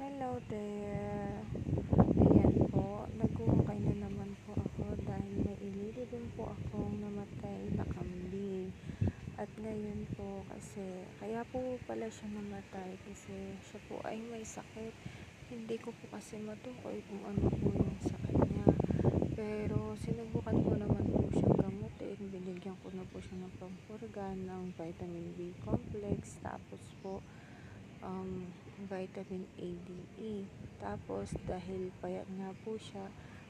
Hello there. Ayan po, nag-uukay na naman po ako dahil may ililibing po akong namatay na kambing. At ngayon po kasi, kaya po pala siya namatay kasi siya po ay may sakit. Hindi ko po kasi matukoy kung ano po yung sa kanya. Pero sinubukan ko naman po siyang gamutin. Binigyan ko na po siya ng pampurga ng vitamin B complex. Tapos po, vitamin A, D, E. Tapos dahil payat nga po siya,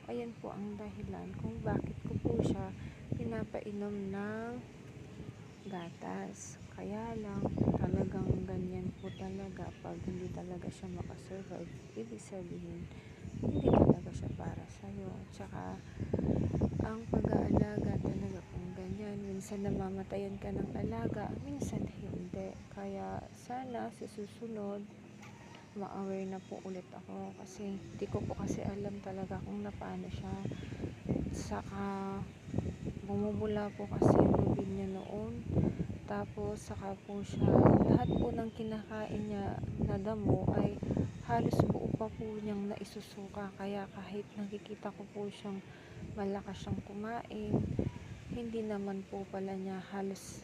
ayan po ang dahilan kung bakit ko po siya pinapainom ng gatas. Kaya lang talagang ganyan po talaga pag hindi talaga siya makasurvive. Ibig sabihin, hindi talaga siya para sa'yo. Tsaka ang pag-aalaga talaga kung ganyan, minsan namamatayan ka ng alaga, minsan hindi. Kaya sana sa susunod ma-aware na po ulit ako kasi hindi ko po kasi alam talaga kung paano siya. Saka bumubula po kasi yung bibig niya noon. Tapos saka po siya, lahat po ng kinakain niya na damo ay halos buo pa po niyang naisusuka. Kaya kahit nakikita ko po siyang malakas siyang kumain, hindi naman po pala niya halos,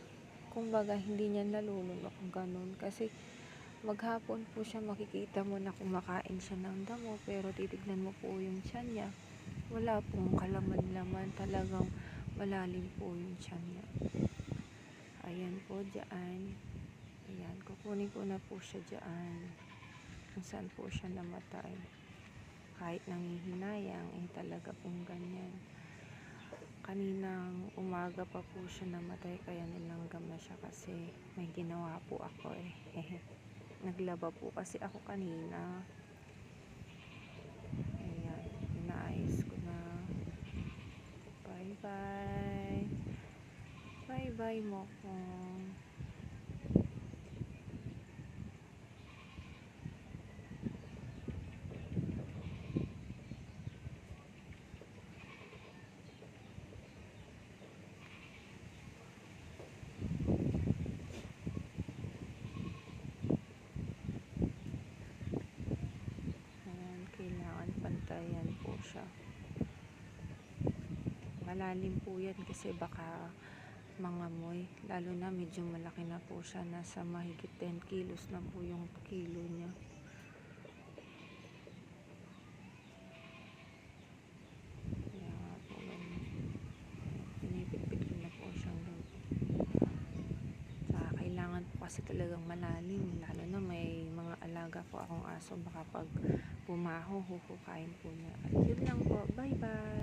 kumbaga hindi niya nalulunok ganun. Kasi maghapon po siya makikita mo na kumakain siya ng damo, pero titignan mo po yung tiyan niya, wala pong kalaman-laman, talagang malalim po yung tiyan niya. Ayan po dyan, ayan, kukunin ko na po siya dyan kung saan po siya namatay. Kahit nangihinayang, talaga pong ganyan. Kaninang umaga pa po siya namatay, kaya nilanggam na siya kasi may ginawa po ako naglaba po kasi ako kanina. Ayan, inaayos ko na. Bye bye. Bye bye mo ko. Ayan, kailangan pantayan po siya. Malalim po yan kasi baka mangamoy, lalo na medyo malaki na po siya, nasa mahigit 10 kilos na po yung kilo niya. Kaya nga po pinipitpit ko na po siyang saka kailangan po kasi talagang malalim, lalo na may mga alaga po akong aso, baka pag bumaho huhukain po niya. At yun lang po, bye bye.